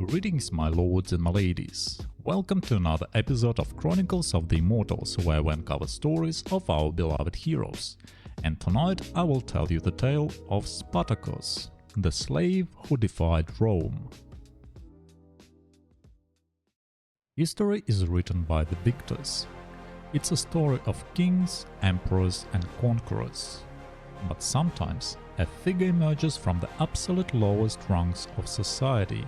Greetings my lords and my ladies, welcome to another episode of Chronicles of the Immortals, where we uncover stories of our beloved heroes. And tonight I will tell you the tale of Spartacus, the slave who defied Rome. History is written by the victors. It's a story of kings, emperors and conquerors. But sometimes a figure emerges from the absolute lowest rungs of society,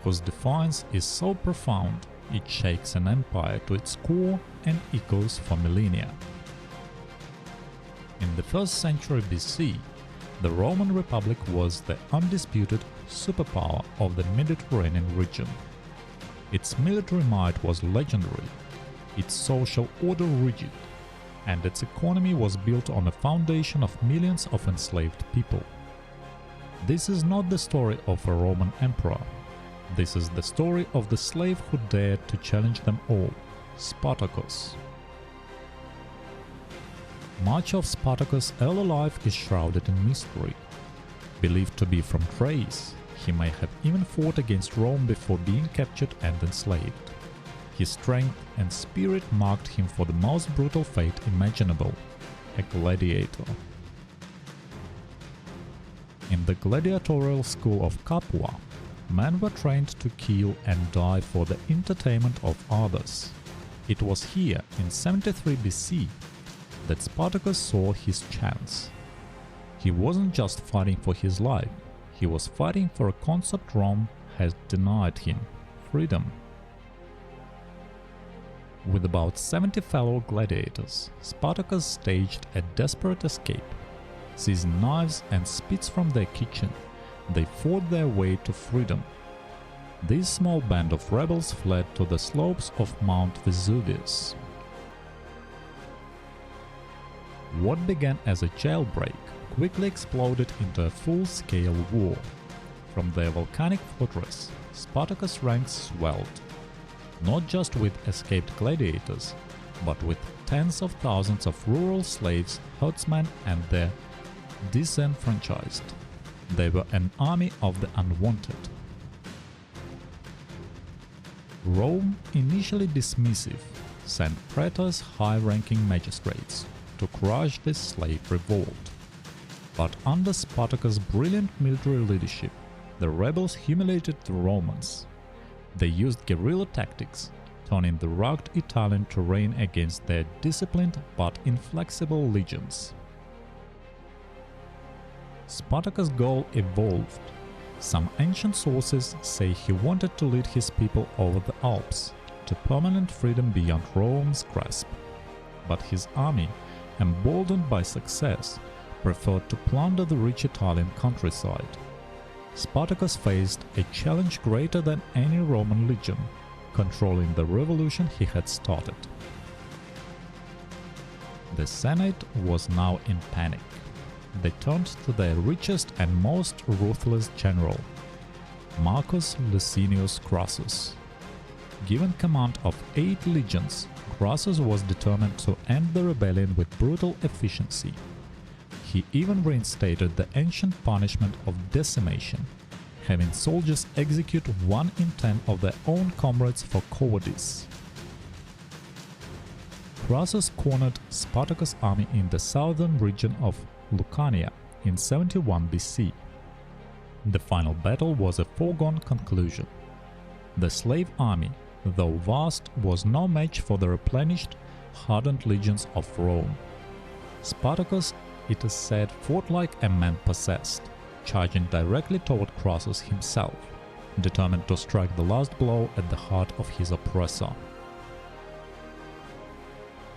whose defiance is so profound it shakes an empire to its core and echoes for millennia. In the 1st century BC, the Roman Republic was the undisputed superpower of the Mediterranean region. Its military might was legendary, its social order rigid, and its economy was built on a foundation of millions of enslaved people. This is not the story of a Roman emperor. This is the story of the slave who dared to challenge them all, Spartacus. Much of Spartacus' early life is shrouded in mystery. Believed to be from Thrace, he may have even fought against Rome before being captured and enslaved. His strength and spirit marked him for the most brutal fate imaginable, a gladiator. In the gladiatorial school of Capua, men were trained to kill and die for the entertainment of others. It was here, in 73 BC, that Spartacus saw his chance. He wasn't just fighting for his life, he was fighting for a concept Rome had denied him: freedom. With about 70 fellow gladiators, Spartacus staged a desperate escape. Seizing knives and spits from their kitchen, they fought their way to freedom. This small band of rebels fled to the slopes of Mount Vesuvius. What began as a jailbreak quickly exploded into a full-scale war. From their volcanic fortress, Spartacus' ranks swelled, not just with escaped gladiators, but with tens of thousands of rural slaves, herdsmen and the disenfranchised. They were an army of the unwanted. Rome, initially dismissive, sent praetors, high-ranking magistrates, to crush this slave revolt. But under Spartacus' brilliant military leadership, the rebels humiliated the Romans. They used guerrilla tactics, turning the rugged Italian terrain against their disciplined but inflexible legions. Spartacus' goal evolved. Some ancient sources say he wanted to lead his people over the Alps, to permanent freedom beyond Rome's grasp. But his army, emboldened by success, preferred to plunder the rich Italian countryside. Spartacus faced a challenge greater than any Roman legion, controlling the revolution he had started. The Senate was now in panic. They turned to their richest and most ruthless general, Marcus Licinius Crassus. Given command of 8 legions, Crassus was determined to end the rebellion with brutal efficiency. He even reinstated the ancient punishment of decimation, having soldiers execute 1 in 10 of their own comrades for cowardice. Crassus cornered Spartacus' army in the southern region of Lucania in 71 BC. The final battle was a foregone conclusion. The slave army, though vast, was no match for the replenished, hardened legions of Rome. Spartacus, it is said, fought like a man possessed, charging directly toward Crassus himself, determined to strike the last blow at the heart of his oppressor.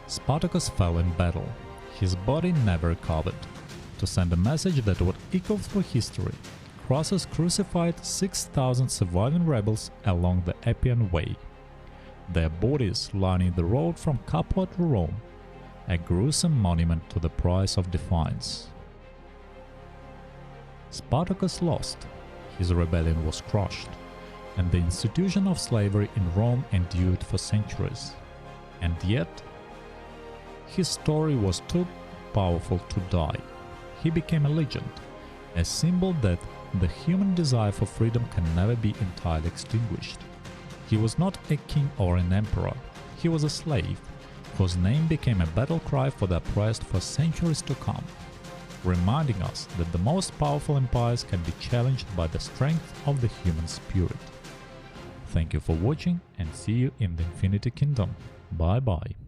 Spartacus fell in battle. His body never recovered. To send a message that would echo through history, Crassus crucified 6,000 surviving rebels along the Appian Way, their bodies lining the road from Capua to Rome, a gruesome monument to the price of defiance. Spartacus lost, his rebellion was crushed, and the institution of slavery in Rome endured for centuries. And yet, his story was too powerful to die. He became a legend, a symbol that The human desire for freedom can never be entirely extinguished. He was not a king or an emperor, he was a slave, whose name became a battle cry for the oppressed for centuries to come, reminding us that the most powerful empires can be challenged by the strength of the human spirit. Thank you for watching and see you in the Infinity Kingdom. Bye bye.